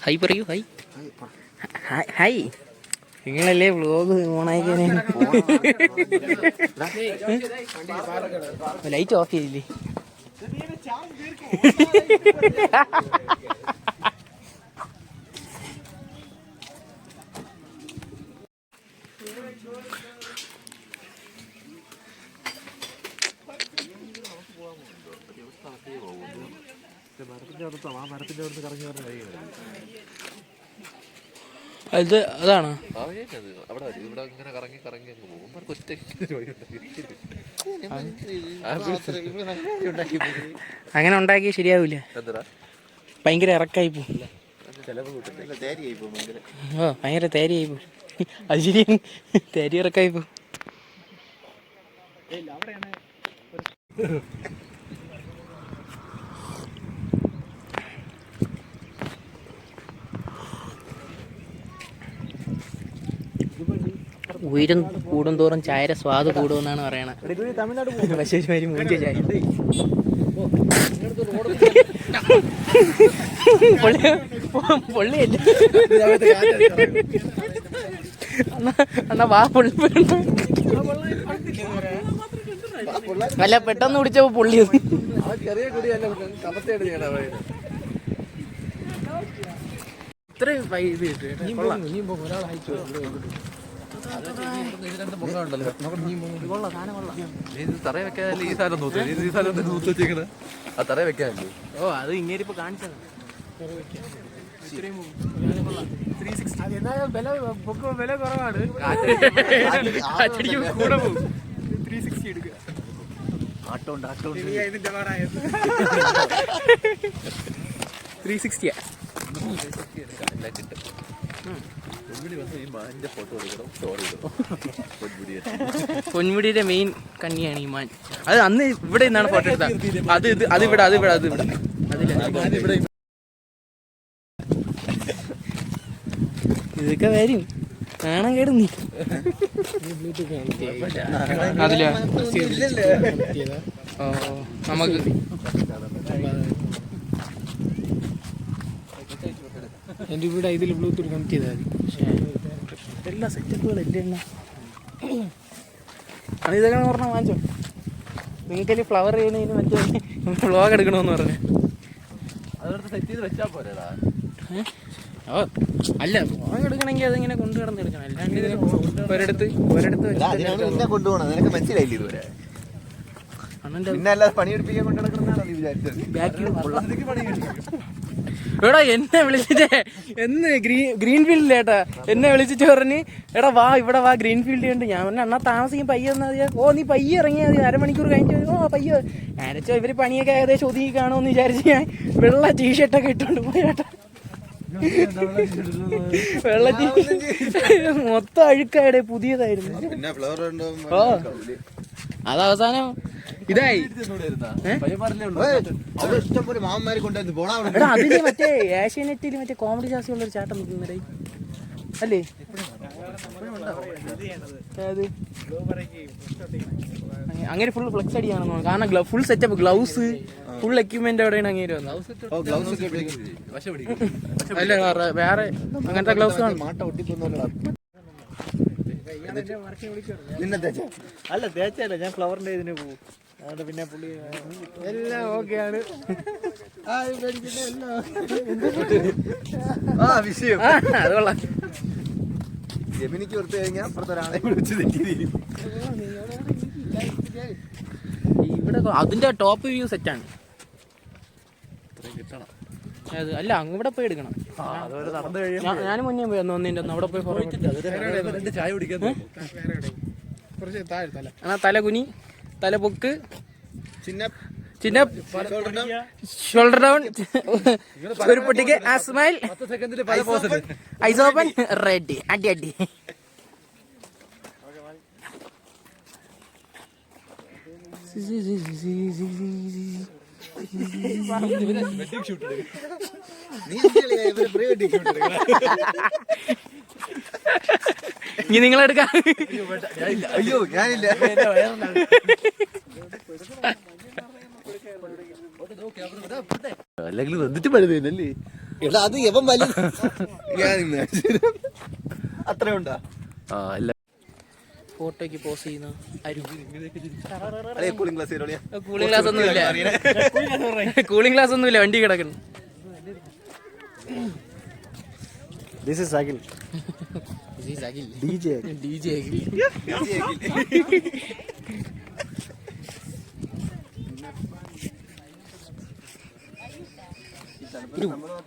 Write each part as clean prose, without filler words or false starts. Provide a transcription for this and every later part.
High പറയൂ. High high. നിങ്ങളല്ലേ vlog ഓണായിക്കാനെ. Light of ചെയ്തില്ലേ? അത് അതാണ് അങ്ങനെ ഉണ്ടാക്കി ശരിയാവൂല. ഭയങ്കര ഇറക്കായി പോവും. ഭയങ്കര തേരിയായി പോവും. അത് ശരിയാണ്, തേരി ഇറക്കായി പോവും. ഉയരം കൂടുന്തോറും ചായയുടെ സ്വാദ് കൂടുമെന്നാണ് പറയണത്. പശുമാരി മൂഞ്ച ചായ. പൊള്ളിയല്ലേ എന്നാ വാ പൊള്ളി. അല്ല പെട്ടെന്ന് കുടിച്ചപ്പോ പൊള്ളിയത്. ഇത്രയും ഇത് തറ വെക്കാനല്ലേ ഈ സാധനം നോക്കുന്നത്? ഈ സാധനം നൂത്ത് വെച്ചേക്കണത് ആ തറ വെക്കാനല്ലേ? ഓ അത് ഇങ്ങേരിപ്പോ കാണിച്ചത്. വില കുറവാണ്. കൂടെ പോകും. 360 എടുക്കുക. ആട്ടോണ്ട് 360 പൊന്മുടിയുടെ മെയിൻ കണ്ണിയാണ് ഈ മാൻ. അത് അന്ന് ഇവിടെ നിന്നാണ് ഫോട്ടോ എടുത്തത്. അതിവിടെ ഇതൊക്കെ വരും. കാണാൻ കേടുന്നി അതില നമുക്ക് എൻ്റെ ഇവിടെ ഇതിൽ ബ്ലൂടൂത്ത് കണക്ട് ചെയ്താൽ മതി. എല്ലാ സെറ്റപ്പുകളല്ലേ എണ്ണ ആണ്. ഇതൊക്കെ പറഞ്ഞാൽ വാങ്ങിച്ചോ. നിങ്ങൾക്കല്ലേ ഫ്ലവർ ചെയ്യണതിന് മറ്റേ വ്ളോഗ് എടുക്കണമെന്ന് പറഞ്ഞു. അതെടുത്ത് സെറ്റ് ചെയ്ത് വെച്ചാൽ പോരേടാ. ഓ അല്ല, വ്ളോഗ് എടുക്കണമെങ്കിൽ അതിങ്ങനെ കൊണ്ടു കിടന്ന് എടുക്കണം. അല്ലാണ്ട് ഇതിന് ഒരിടത്ത് കൊണ്ടുപോകണം. നിനക്ക് മനസ്സിലായില്ലേ ഇതുവരെ? പിന്നെ പണിയെടുപ്പിക്കാൻ കൊണ്ടു നടക്കണമെന്നാണ് നീ വിചാരിച്ചത്? എടാ എന്നെ വിളിച്ചിട്ടേ എന്ന് ഗ്രീൻഫീൽഡിൽ ഏട്ടാ എന്നെ വിളിച്ചിട്ട് പറഞ്ഞ് എടാ വാ ഇവിടെ വാ ഗ്രീൻഫീൽഡ് ഉണ്ട്. ഞാൻ പറഞ്ഞ എന്നാ താമസിക്കും പയ്യെ വന്നാൽ മതിയാ. ഓ നീ പയ്യെ ഇറങ്ങിയാൽ മതി, അരമണിക്കൂർ കഴിഞ്ഞിട്ട്. ഓ പയ്യെ ഞാനച്ചോ ഇവര് പണിയൊക്കെ ഏകദേശം ഒതുങ്ങി കാണുമെന്ന് വിചാരിച്ച് ഞാൻ വെള്ള ടീഷർട്ടൊക്കെ ഇട്ടോണ്ട് പോയേട്ടാ. വെള്ള മൊത്തം അഴുക്കായുടെ പുതിയതായിരുന്നു. ഓ അത് അവസാനം ഇതായി. എടാ അതില് മറ്റേ ഏഷ്യാനെറ്റില് മറ്റേ കോമഡി ശാസ്ത്രമുള്ളൊരു ചേട്ടൻ നിൽക്കുന്നേ അല്ലേ? അങ്ങനെ ഫുൾ ഫ്ലെക്സ് അടിയാണെന്ന് തോന്നുന്നു. കാരണം full setup, gloves, full equipment എവിടെയാണ് അങ്ങനെ വന്നത്. അല്ല വേറെ അങ്ങനത്തെ ഗ്ലൗസ് കാണും. അല്ല തേച്ചല്ല, ഞാൻ ഫ്ലവറിന്റെ ഇതിന് പോകും. അതുകൊണ്ട് പിന്നെ പുള്ളി എല്ലാം ഓക്കെയാണ്. വിഷയം അത് കൊള്ളാം. ജമിനിക്ക് കൊടുത്തു കഴിഞ്ഞാൽ അപ്പുറത്തൊരാളെ വിളിച്ച് തെറ്റി. ഇവിടെ അതിന്റെ ടോപ്പ് വ്യൂ സെറ്റാണ്. അല്ല ഇവിടെ പോയി എടുക്കണം. ഞാൻ മുന്നേ പോയി ഒന്നിന്റെ അവിടെ പോയി ചായ കുടിക്കാൻ തല കുനി, തല പൊക്ക്, ചിന്ന ഷോൾഡർ ഡൗൺ, ഒരു പൊട്ടിക്ക് ആ സ്മൈൽ, ഐസ് ഓപ്പൺ, റെഡി, അടി അടി. ഇനി നിങ്ങളെടുക്കാം. അയ്യോ ഞാനില്ല. അല്ലെങ്കിൽ വന്നിട്ട് പഴുതല്ലേ? എടാ അത് എവൻ വലിയ അത്രയുണ്ടാ? ആ അല്ല ഫോട്ടോയ്ക്ക് പോസ് ചെയ്യുന്ന കൂളിംഗ് ഗ്ലാസ് കൂളിംഗ് ഗ്ലാസ് ഒന്നുമില്ല. കൂളിംഗ് ഗ്ലാസ് ഒന്നുമില്ല, വണ്ടി കിടക്കുന്നു. This is Akhil. DJ.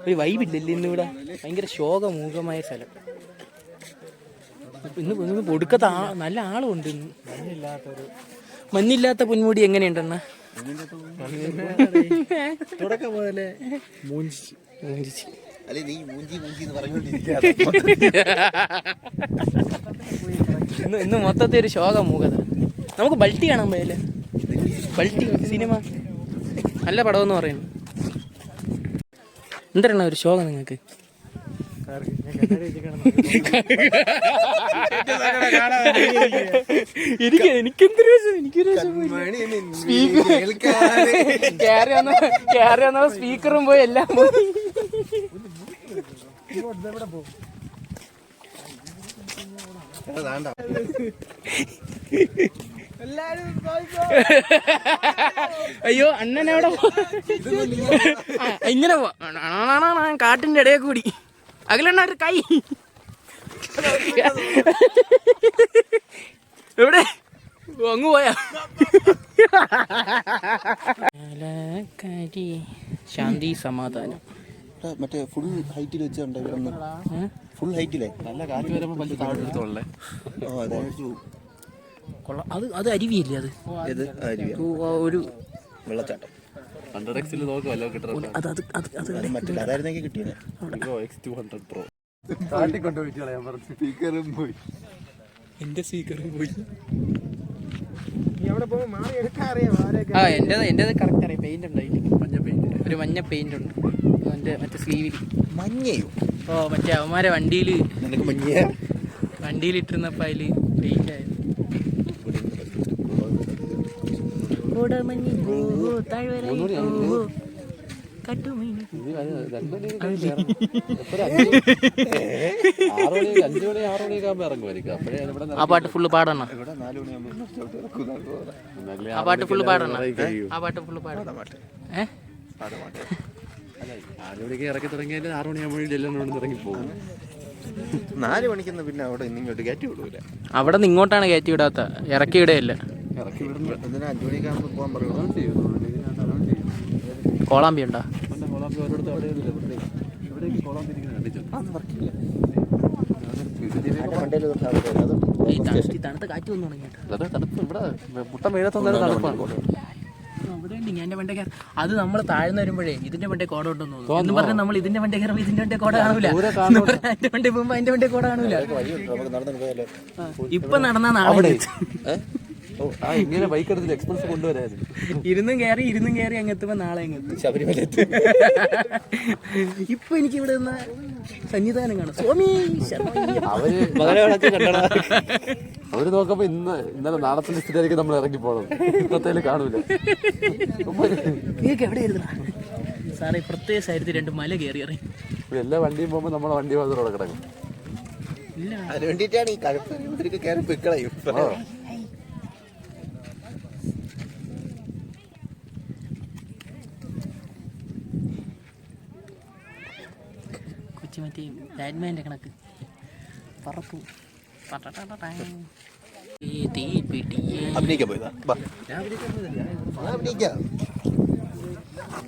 ഒരു വൈബില്ലല്ലേ ഇന്നിവിടെ, ഭയങ്കര ശോകമൂകമായ സ്ഥലം. ഇന്ന് ഒടുക്കത്തെ നല്ല ആളുണ്ട്. ഇന്ന് മഞ്ഞില്ലാത്ത പൊന്മുടി എങ്ങനെയുണ്ടെന്ന തുടക്കം മുതലേ അല്ലെ നീ മൂഞ്ചി ഇന്ന് മൊത്തത്തിൽ ഒരു ശോകമൂകത. നമുക്ക് ബൾട്ടി കാണാൻ പോയല്ലേ? ബൾട്ടി സിനിമ നല്ല പടമെന്ന് പറയുന്നു. എന്താണ് ഒരു ശോകം നിങ്ങൾക്ക്? സ്പീക്കറും പോയി എല്ലാം പോയി. അയ്യോ അണ്ണനവിടെ ഇങ്ങനെ കാട്ടിന്റെ ഇടയിൽ കൂടി അകലെണ്ണ ഒരു കൈ എവിടെ അങ്ങ് പോയാ. ശാന്തി സമാധാനം. മറ്റേ ഫുൾ ഹൈറ്റിൽ വെച്ചുണ്ട്. ഫുൾ ഹൈറ്റിലെ നല്ല കാറ്റ് വരുമ്പോൾ വലിയ താഴെ എടുത്തോളേ. അത് അരുവിയല്ലേ? അത് ഒരു വെള്ളച്ചാട്ടം 100x നോക്കും വല്ലോ കിട്ടുന്നത്. അതായിരുന്നെങ്കിൽ കിട്ടിയത്. X200 Pro സ്പീക്കറും പോയി. എന്റെ സ്പീക്കറും പോയി. എന്റേത് കറക്റ്റ് അറിയാം. പെയിന്റ് ഉണ്ടായില്ല, മഞ്ഞ പെയിന്റ്, ഒരു മഞ്ഞ പെയിന്റ് ഉണ്ട് എന്റെ മറ്റേ സ്ലീവിൽ. മഞ്ഞയോ? ഓ മറ്റേ അവന്മാരെ വണ്ടിയിൽ ഇട്ടിരുന്നപ്പോ അതില് പെയിന്റ് ആയത്. ആ പാട്ട് ഫുള്ള് പാടണം. ആ പാട്ട് ഫുള്ള് പാടണം. ആ പാട്ട് ഫുള്ള് പാടണം. 6 മണിക്ക് ഇറക്കി തുടങ്ങിയാൽ 6 മണിയാകുമ്പോഴും എല്ലാം ഇറങ്ങി പോകും. 4 മണിക്കൊന്നും പിന്നെ അവിടെ ഇങ്ങോട്ട് കയറ്റി വിടൂല. അവിടെ നിന്ന് ഇങ്ങോട്ടാണ് കയറ്റി വിടാത്ത, ഇറക്കി വിടയില്ല. ഇറക്കി വിടുന്നു. 5 മണിക്കാകുമ്പോൾ പോകാൻ പറയുമോ? കോളാമ്പി ഉണ്ടോ? തണുത്ത കാറ്റ് വന്നു തുടങ്ങിയിട്ട് അവിടെ ഉണ്ട്. ഞാൻ വണ്ടി കയറി അത് നമ്മൾ താഴ്ന്നു വരുമ്പോഴേ ഇതിന്റെ വണ്ടി കോട ഉണ്ടെന്ന് തോന്നുന്നു എന്ന് പറഞ്ഞാൽ നമ്മൾ ഇതിന്റെ വണ്ടി കയറുമ്പോൾ ഇതിന്റെ വണ്ടി കോട കാണൂല, അതിന്റെ വണ്ടി പോകുമ്പോ അതിന്റെ വണ്ടി കോട കാണൂല. ഇപ്പൊ നടന്നാ നാളെ ഇങ്ങനെ ബൈക്ക് എടുത്തിട്ട് എക്സ്പ്രസ് കൊണ്ടുവരായിരുന്നു. ഇരുന്നും കയറി അങ്ങ് എത്തുമ്പോ നാളെ അങ്ങ് എത്തും ശബരിമല. ഇപ്പൊ എനിക്ക് ഇവിടെ നിന്ന് സന്നിധാനം കാണാം. സ്വാമി അവര് നോക്കുമ്പോ ഇന്നലെ നാളത്തെ ലിസ്റ്റിലായിരിക്കും നമ്മൾ ഇറങ്ങി പോകണം. ഇന്നത്തേല് കാണൂല. നീക്ക് എവിടെയായിരുന്നാ സാറേ? പ്രത്യേക സാരത്തിൽ 2 മല കയറി ഇറങ്ങി. എല്ലാ വണ്ടിയും പോകുമ്പോ നമ്മളെ വണ്ടി മാത്രം കിടക്കും. ഇല്ല അതിന് വേണ്ടിയിട്ടാണ് ഈ കഴുപ്പ് കയറി വെക്കളയും. മറ്റേ ബാറ്റ്മാൻ്റെ കണക്ക് പറക്കും. അഭിനയിക്കാൻ പോയതാ.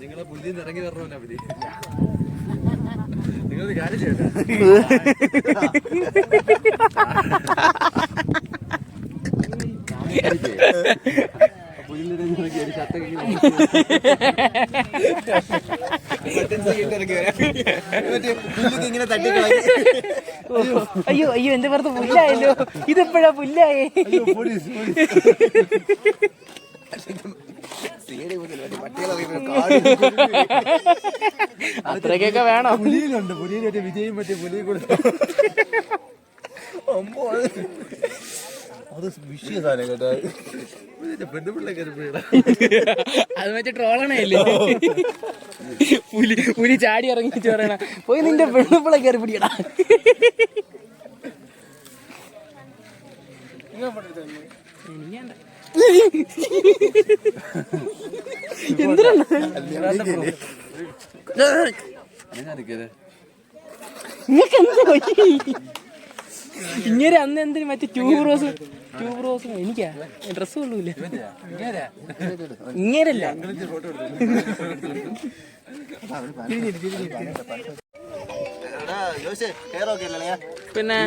നിങ്ങളെ പുല്ലിൽ നിന്ന് ഇറങ്ങി വരണമല്ലോ അവര്. നിങ്ങളൊരു കാര്യം ചെയ്യട്ടെ, അയ്യോ എന്റെ പുറത്ത് പുല്ലായല്ലോ. ഇതെപ്പോഴാ പുല്ലായേ? അത്രയ്ക്കൊക്കെ വേണം. പുലിയിലുണ്ട്, പുലിയിൽ മറ്റേ വിജയും മറ്റേ പുലിയും കൂടെ അത് വിഷയ സാധനം കേട്ടോ. അത് മറ്റേ ട്രോളണല്ലേ പുലി ചാടി ഇറങ്ങി ചോറണ പോയി നിന്റെ പെണ്ണുപ്പിളെ കയറി പിടിയടാ. എന്തിനാണ് ഇങ്ങനെ അന്ന് എന്തിനു മറ്റേ ട്യൂബ് റോസ് എനിക്കാ ഡ്രസ് കൊള്ളൂല ഇങ്ങനല്ല പിന്നെ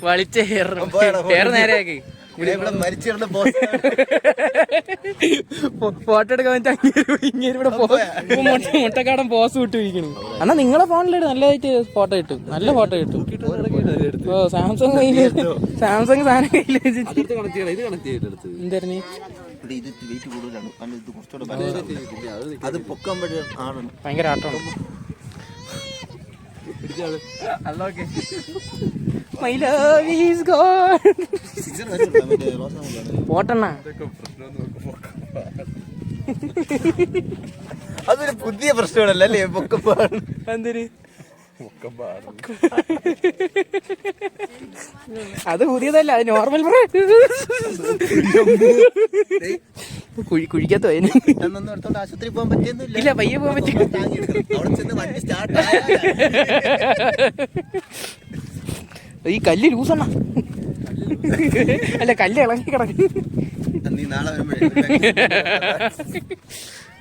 വളിച്ച ഹെയർ നേരെയാക്കി ഫോട്ടോ എടുക്കാൻ ഇങ്ങനെ മുട്ടക്കാടൻ പോസ് വിട്ട് ഇരിക്കണു. എന്നാ നിങ്ങളെ ഫോണിലിട്ട് നല്ലതായിട്ട് ഫോട്ടോ കിട്ടും, നല്ല ഫോട്ടോ കിട്ടും. ഓ സാംസങ് സാധനം കയ്യിൽ വെച്ചിട്ട് എന്തായിരുന്നു ഭയങ്കര ആട്ടമാണ്. My love is gone. പോട്ടണ്ണ അതൊരു പുതിയ പ്രശ്നമാണല്ലോ അല്ലേ പൊക്കപ്പാട്. എന്തൊരു അത് പുതിയതല്ല, അത് നോർമൽ. കുഴിക്കത്ത് പോയതിന് ആശുപത്രി പോകാൻ പറ്റിയൊന്നുമില്ല. ഇല്ല, പയ്യെ പോകാൻ പറ്റും. വണ്ടി സ്റ്റാർട്ട് ഈ കല്ല് ലൂസണ്ണ, അല്ല കല്ല് ഇളകി കിടക്കും. നീ നാളെ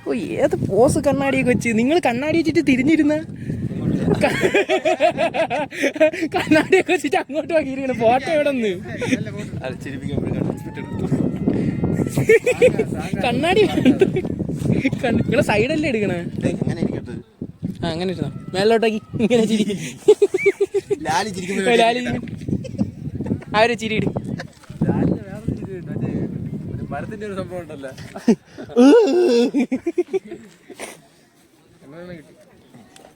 ഓ ഏത് പോസ് കണ്ണാടിയൊക്കെ വെച്ച് നിങ്ങൾ കണ്ണാടി വെച്ചിട്ട് തിരിഞ്ഞിരുന്ന കണ്ണാടിയൊക്കെ വെച്ചിട്ട് അങ്ങോട്ട് വാങ്ങിയിരിക്കണ ഫോട്ടോ എവിടെ നിന്ന് കണ്ണാടി നിങ്ങളെ സൈഡല്ലേ എടുക്കണേ? ആ അങ്ങനെ ഇരുന്നോ, മേലോട്ടാക്കി ഇങ്ങനെ ചിരി ലാലി അവരെ ചിരി ഇടും. മരത്തിന്റെ ഒരു സംഭവം ഉണ്ടല്ലോ,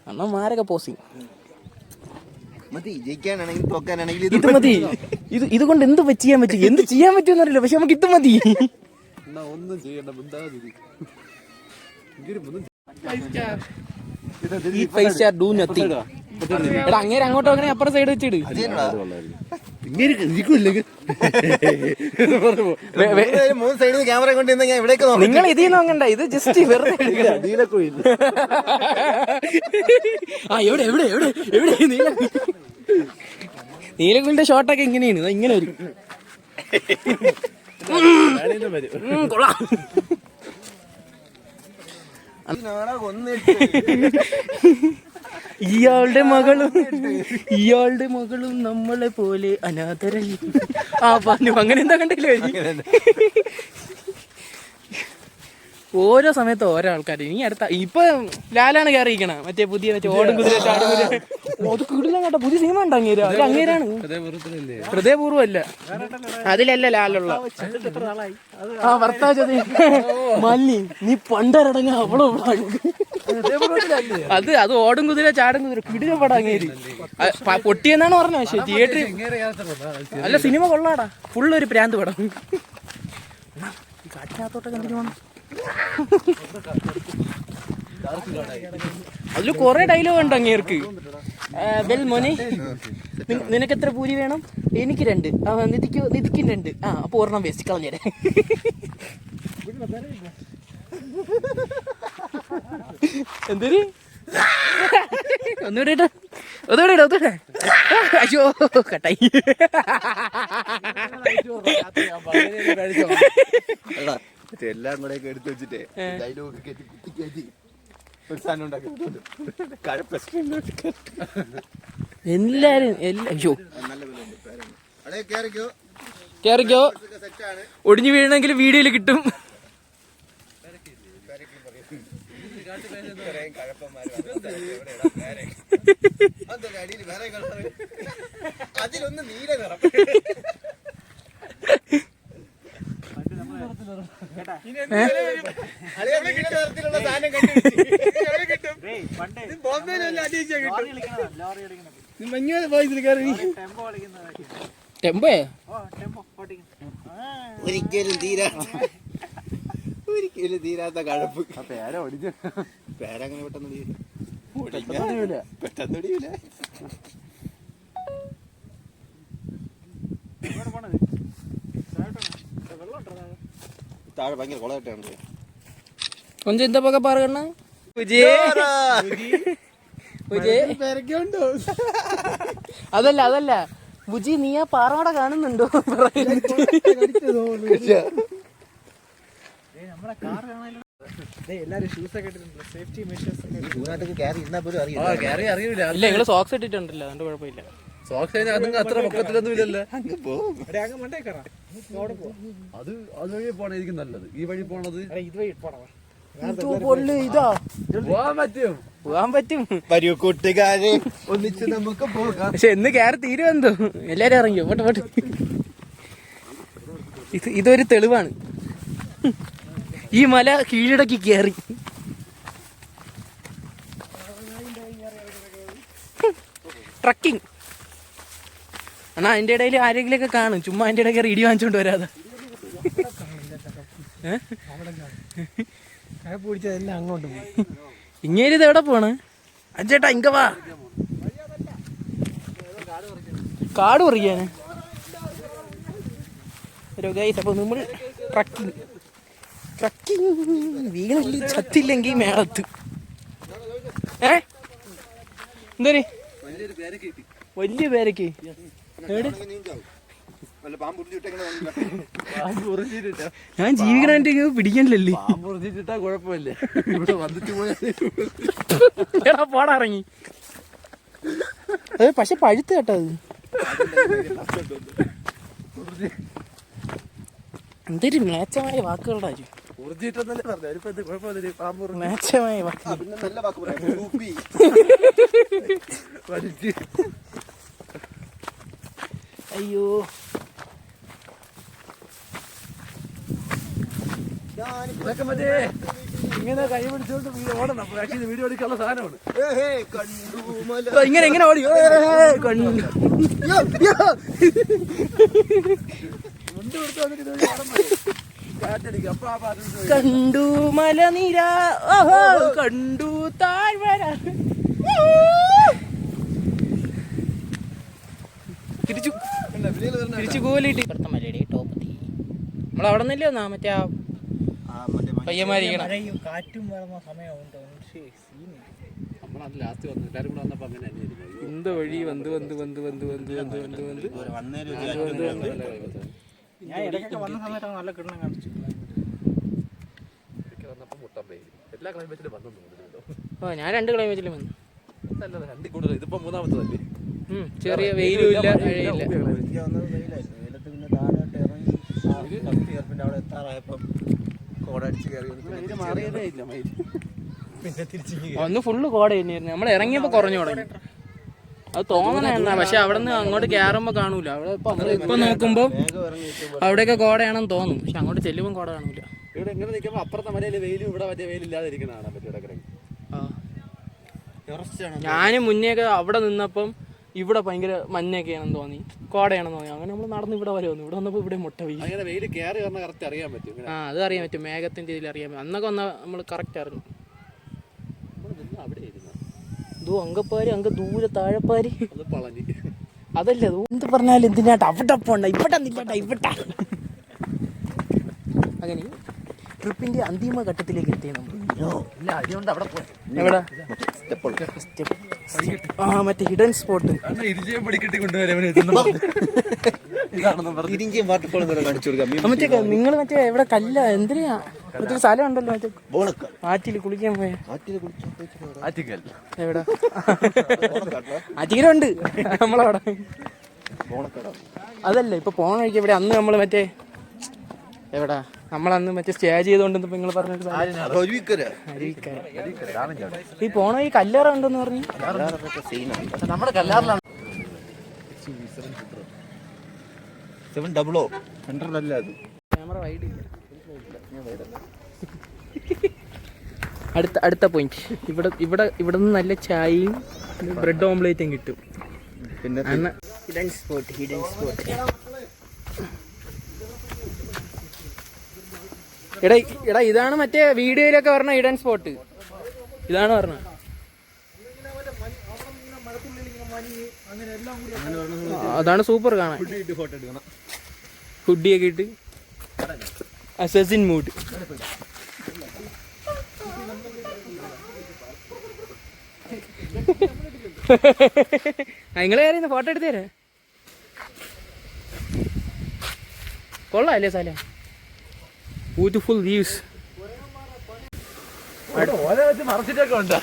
അണ്ണ മാരൊക്കെ പോസിങ് മതി. ജയിക്കാനാണെങ്കിൽ തോക്കാനാണെങ്കിൽ ഇത് മതി. ഇത് കൊണ്ട് എന്ത് ചെയ്യാൻ പറ്റും, എന്ത് ചെയ്യാൻ പറ്റുമെന്ന് അറിയില്ല, പക്ഷെ നമുക്ക് ഇത് മതി. ഒന്നും ചെയ്യണ്ട. 5 star do nothing. എടാ അങ്ങേരെ അങ്ങോട്ട് അങ്ങനെ അപ്പുറം സൈഡ് വെച്ചിട്. മൂന്ന് സൈഡിൽ ക്യാമറ കൊണ്ട് ഞാൻ ഇവിടേക്ക് നിങ്ങൾ ഇതിൽ നോക്കണ്ട, ഇത് ജസ്റ്റ് വെറുതെ ആ എവിടെ എവിടെ എവിടെ എവിടെ നീലക്കുഴിന്റെ ഷോട്ടൊക്കെ ഇങ്ങനെയാണ്, ഇങ്ങനെ വരും. കൊള്ളാം. ഇയാളുടെ മകളും നമ്മളെ പോലെ അനാഥരല്ല. ആ പറഞ്ഞു അങ്ങനെ എന്താ കണ്ടില്ലേ? ഓരോ സമയത്ത് ഓരോ ആൾക്കാർ. ഇനി അടുത്ത ഇപ്പൊ ലാലാണ് കയറിയിരിക്കണ, മറ്റേ പുതിയ മറ്റേ ഓടും കുതിര ചാടും കുതിര. അത് കിടിലം കേട്ടോ, പുതിയ സിനിമ ഉണ്ട് അങ്ങേര്. അത് അങ്ങേരാണ്, ഹൃദയപൂർവ്വമല്ല. അതിലല്ല ലാലുള്ള ആ ഭർത്താവ് ചതി മല്ലി നീ പണ്ടരടങ്ങ അവളോ. അത് ഓടും കുതിര ചാടും കുതിര കിടിലം പടം അങ്ങേര്. പൊട്ടിയെന്നാണ് പറഞ്ഞത്, പക്ഷേ തിയേറ്ററിൽ അല്ല, സിനിമ കൊള്ളാടാ, ഫുള്ളൊരു പ്രാന്ത് പടം. കാട്ടിനകത്തോട്ടൊക്കെ എന്തിനു വേണം? അതില് കൊറേ ഡയലോഗ് ഉണ്ട് അങ്ങേർക്ക്. വെൽ മോനെ നിനക്ക് എത്ര പൂരി വേണം? എനിക്ക് 2. നിധിക്കും 2. ആ അപ്പൊ ഒരെണ്ണം വേസ്റ്റ് കളഞ്ഞേരെ. എന്തൊരു ഒന്നുകൂടെ ഒന്നുകൂടെ അയ്യോ കട്ടായി. എല്ലാം കൂടെ എടുത്ത് വെച്ചിട്ടേ ഡയലോഗ് കയറ്റി കുത്തി കയറ്റി ഒരു സാധനം ഉണ്ടാക്കി എല്ലാരും അയ്യോ കേറിക്കോ, ഒടിഞ്ഞു വീഴണമെങ്കിൽ വീഡിയോയിൽ കിട്ടും. അതിലൊന്ന് നീല നിറം. ടെമ്പോയെ ഒരിക്കലും തീരാത്ത കഴപ്പ്. പേരങ്ങനെ പെട്ടെന്ന് ഒടിയൂല. താഴെ ഭയങ്കര കുളമായിട്ടാണ്. കൊഞ്ചം എന്താ പക്ക പറയണ അതല്ല ബുജി നീ ആ പാറമട കാണുന്നുണ്ടോ? എല്ലാരും ഷൂസ് ഒക്കെ ഇട്ടിട്ടുണ്ട്, സേഫ്റ്റി മെഷേഴ്സ് ഒക്കെ. അറിയൂല. ഇല്ല നിങ്ങള് സോക്സ് ഇട്ടിട്ടുണ്ടല്ലോ, അതുകൊണ്ട് കുഴപ്പമില്ല. സോക്സ് അത്ര പൊക്കത്തിലൊന്നും ഇല്ലല്ലോ. അങ്ങ് മണ്ടേ കയറാം, അവിടെ പോവാം. അത് വഴി പോണായിരിക്കും നല്ലത്. ഈ വഴി പോണത് ഇതുവഴി പോടാ. ഇതാ പോവാൻ പറ്റും. വരൂ കൂട്ടുകാരെ, ഒന്നിച്ച് നമുക്ക് പോകാം. പക്ഷെ എന്ന് കയറി തീരുവെന്തോ, എല്ലാരും ഇറങ്ങിയോ? പോട്ടെ. ഇതൊരു തെളിവാണ്. ഈ മല കീഴടക്കി കയറി. ട്രക്കിംഗ് എന്നാ അതിന്റെ ഇടയിൽ ആരെങ്കിലൊക്കെ കാണും, ചുമ്മാ അതിന്റെ ഇടയ്ക്ക് ഇടി വാങ്ങിച്ചോണ്ട് വരാതെ. പിടിച്ചതെല്ലാം അങ്ങോട്ട് പോയി. ഇങ്ങനെ ഇത് എവിടെ പോണ്? അഞ്ചേട്ടാ ഇങ്ക വാ, കാട് പറിക്കാന്. അപ്പൊ നമ്മൾ ട്രക്കിംഗ് വീണില്ല ചത്തില്ലെങ്കിൽ മേളത്ത്. എന്തേ വലിയ പേരക്ക് ഞാൻ ജീവിക്കണ പിടിക്കണില്ലല്ലേ? കുഴപ്പമില്ല, ഇവിടെ വന്നിട്ട് എടാ പോടാ ഇറങ്ങി. അത് പക്ഷെ പഴുത്ത് കേട്ടോ. അത് എന്തൊരു മേച്ചമായ വാക്കുകളുടെ മേച്ചമായ വാക്ക്. അയ്യോ ഇങ്ങനെ കൈ പിടിച്ചോണ്ട് ഓടണം. വീഡിയോ എടുക്കാനുള്ള സാധനമാണ്. ഇങ്ങനെ ഓടി കണ്ടു മലനിര, കണ്ടു താഴ്വര. തിരിച്ചു കൂലിട്ട് ഇപ്പുറത്തെ മലയുടെ ടോപ്പ് നമ്മളവിടെ നിന്നല്ലേ വന്നാ മറ്റേ ആ പയ്യന്മാരിക്കണം. കാറ്റും വരുന്ന സമയമാവും. ലാസ്റ്റ് വന്നു എല്ലാരും കൂടെ വന്നപ്പോ അങ്ങനെ ഇന്ത വഴി വന്ന് ഞാൻ ഇടയ്ക്കൊക്കെ വന്ന സമയത്ത് നല്ല കിണ്ണം കാണിച്ചു. എല്ലാ ക്ലൈമറ്റിലും വന്നു. ഞാൻ 2 കിലോമീറ്ററിൽ വന്നു. രണ്ടിൽ കൂടുതൽ. ഇതിപ്പോ മൂന്നാമത്തതല്ലേ? ചെറിയ വെയിലും ഇല്ല, മഴയില്ല. വെയിലത്ത് പിന്നെ താഴോട്ട് ഇറങ്ങി അവിടെ എത്താറായപ്പം കോടടിച്ച് കയറി മാറിയതേ ഇല്ല. പിന്നെ തിരിച്ചു അന്ന് ഫുള്ള് കോട തന്നെയായിരുന്നു. നമ്മൾ ഇറങ്ങിയപ്പോ കുറഞ്ഞു തുടങ്ങി. അത് തോന്നണ എന്നാ, പക്ഷെ അവിടെ നിന്ന് അങ്ങോട്ട് കയറുമ്പോ കാണൂല. അവിടെ ഇപ്പൊ നോക്കുമ്പോ അവിടെയൊക്കെ കോടയാണെന്ന് തോന്നും, പക്ഷെ അങ്ങോട്ട് ചെല്ലുമ്പോ കോട കാണൂല. ഇവിടെ എങ്ങനെ നിൽക്കുമ്പോ അപ്പുറത്തെ മലയില് വെയിലും ഇവിടെ മറ്റേ വെയിലില്ലാതിരിക്കണ കാണാൻ പറ്റും. ഞാനും മുന്നേയൊക്കെ അവിടെ നിന്നപ്പം ഇവിടെ ഭയങ്കര മഞ്ഞൊക്കെയാണെന്ന് തോന്നി, കോടയാണെന്ന് തോന്നി. അങ്ങനെ നമ്മൾ നടന്ന് ഇവിടെ വരെ വന്നു. ഇവിടെ വന്നപ്പോ ഇവിടെ മുട്ട വീഴും. അങ്ങനെ വെയിൽ കയറി പറഞ്ഞാൽ കറക്റ്റ് അറിയാൻ പറ്റും. അത് അറിയാൻ പറ്റും, മേഘത്തിന്റെ ഇതിൽ അറിയാൻ പറ്റും. അന്നൊക്കെ വന്നാൽ നമ്മൾ കറക്റ്റ് അറിഞ്ഞു. അവിടെ ഇരുന്നു അങ്കപ്പാരി അങ്ങ് ദൂരെ താഴെപ്പാരി. അത് പളനി. അതല്ലേ എന്ത് പറഞ്ഞാലും എന്തിനാട്ട അവിടെ പോണ്ട, ഇവിടെ നില്ലാട്ട ഇവിടെ. അങ്ങനെ ട്രിപ്പിന്റെ അന്തിമ ഘട്ടത്തിലേക്ക് എത്തിയ നമ്മൾ. എവിടെ? മറ്റേ ഹിഡൻ സ്പോട്ട്. മറ്റേ നിങ്ങൾ മറ്റേ എവിടെ കല്ല എന്തിനാ മറ്റേ സ്ഥലം ഉണ്ടല്ലോ, മറ്റേ ആറ്റിൽ കുളിക്കാൻ പോയ. എവിടെ? ആറ്റിക്കലുണ്ട് നമ്മളവിടെ. അതല്ല ഇപ്പൊ പോണ വഴിക്ക് എവിടെ? അന്ന് നമ്മള് മറ്റേ എവിടാ നമ്മളന്ന് മറ്റേ സ്റ്റേ ചെയ്തോണ്ടെന്ന് നിങ്ങൾ പറഞ്ഞിട്ട് ഈ പോണ ഈ കല്ലേറ ഉണ്ടെന്ന് പറഞ്ഞു. നമ്മുടെ കല്ലാറിലാണ്. ക്യാമറ വൈഡ് ഇല്ല. അടുത്ത പോയിന്റ് ഇവിടെ നിന്ന് നല്ല ചായയും ബ്രെഡ് ഓംലേറ്റും കിട്ടും. പിന്നെ ഹിഡൻ സ്പോട്ട് എടാ എടാ ഇതാണ് മറ്റേ വീഡിയോയിലൊക്കെ പറഞ്ഞ ഹിഡൻ സ്പോട്ട്. ഇതാണ് പറഞ്ഞ അതാണ് സൂപ്പർ കാണാൻ. ഫോട്ടോ എടുക്കണം. ഹുഡിയൊക്കെ ഇട്ട് അസസിൻ മൂഡ്. നിങ്ങളെ ആയിരുന്നു ഫോട്ടോ എടുത്തു തരാം. കൊള്ളാം അല്ലേ സ്ഥലം? Beautiful views. മറച്ചിട്ടൊക്കെ ഉണ്ട്.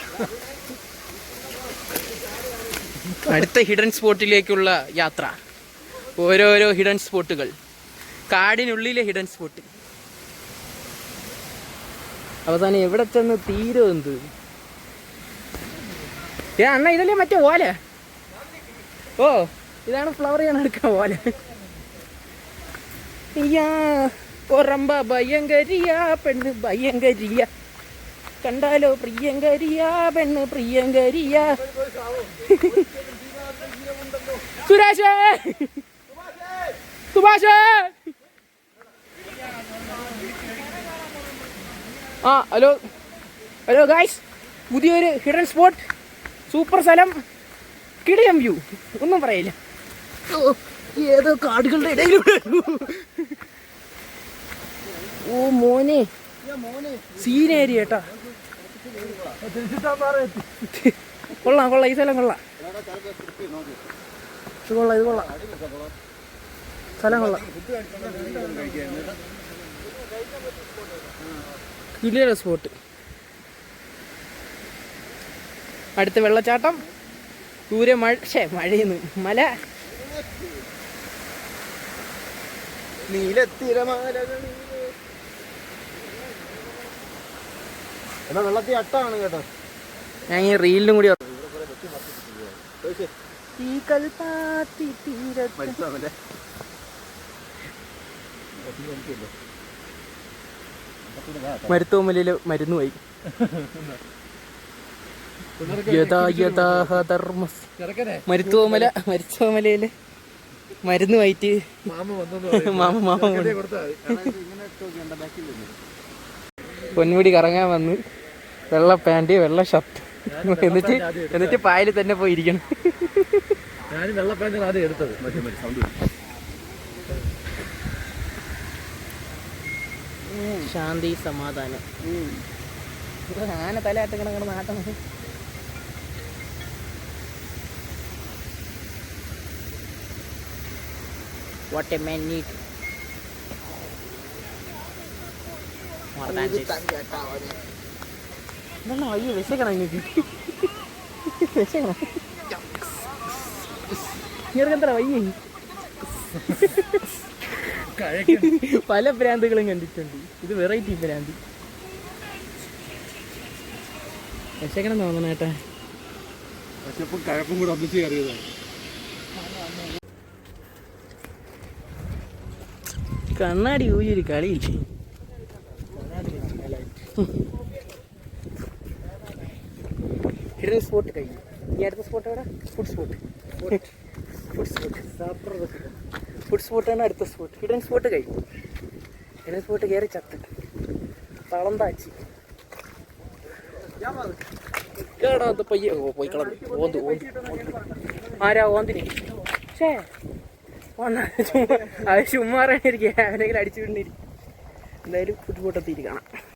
അടുത്ത ഹിഡൻ സ്പോട്ടിലേക്കുള്ള യാത്ര. ഓരോരോ ഹിഡൻ സ്പോട്ടുകൾ, കാടിനുള്ളിലെ ഹിഡൻ സ്പോട്ട്. അവസാനം എവിടെ ചെന്ന് തീരും എന്ത്? അണ്ണ ഇതല്ലേ മറ്റേ ഓല? ഓ ഇതാണ് ഫ്ലവർ ചെയ്യാൻ എടുക്കാൻ ഓല. ഒറമ്പ ഭയങ്കരിയ പെണ്ണ് ഭയങ്കരിയ, കണ്ടാലോ പ്രിയങ്കരിയ പെണ്ണ് പ്രിയങ്കരിയ. Suresh Subhash hello hello guys, പുതിയൊരു ഹിഡൻ സ്പോട്ട്, സൂപ്പർ സ്ഥലം, കിടിലം വ്യൂ, ഒന്നും പറയില്ല. ഏതോ കാടുകളുടെ ഇടയിലൂടെ. ഓ മോനെ സീനേരി കേട്ടാ. കൊള്ളാം കൊള്ളാം, ഈ സ്ഥലം കൊള്ളാം. ഇത് കൊള്ളാം, ഇത് കൊള്ളാം, സ്ഥലം കൊള്ളാം. കിടിലം സ്പോട്ട്. അടുത്ത വെള്ളച്ചാട്ടം, ദൂരെ മഴയുന്നു മല. എന്നാ വെള്ളത്തിൽ അട്ടാണ് കേട്ടോ. ഞാൻ ഈ റീലിനും കൂടി മരുത്തോമലയില് മരുന്ന് പോയി. മരുത്തോമലയില് മരുന്ന് പോയിട്ട് പൊന്മുടി കറങ്ങാൻ വന്ന് വെള്ള പാൻറ് വെള്ള ഷർട്ട് എന്നിട്ട് പായൽ തന്നെ പോയിരിക്കണം. ഞാനും വെള്ള പാൻറ് ആദ്യം എടുത്തത്. ശാന്തി സമാധാനം. ആന തലയാട്ട് കിടക്കണ നാട്ടം. What a man need. അയ്യോ വിശക്കണം നിങ്ങൾക്ക്. വിശക്കണം ഇങ്ങനെന്താ വയ്യ. പല ഭ്രാന്തുകളും കണ്ടിട്ടുണ്ട്, ഇത് വെറൈറ്റി ഭ്രാന്ത്. വിശക്കണം തോന്നണ ഏട്ടാ. കഴപ്പും കൂടെ ഒന്നിച്ച് കയറിയതാണ്. കണ്ണാടി ഊരി കളിയില്ലേ. ഹിഡൻ സ്പോട്ട് കഴിഞ്ഞു. ഈ അടുത്ത സ്പോട്ട് എവിടെ? Food spot. ഫുഡ് സ്പോട്ടാണ് അടുത്ത സ്പോട്ട്. ഹിഡൻ സ്പോട്ട് കഴിഞ്ഞു. ഹിഡൻ സ്പോട്ട് കയറി ചത്ത് തളം താച്ചി കേടാത്ത പയ്യ. ഓ പോയി കളഞ്ഞു. ഓന്ത് ആരാ ഓന്തിന്? ഷേ അത് ചുമ്മാറായിരിക്കും, അവനെങ്കിലും അടിച്ചു വിടണിരിക്കും. എന്തായാലും ഫുഡ് സ്പോട്ട് എത്തിയിട്ട് കാണാം.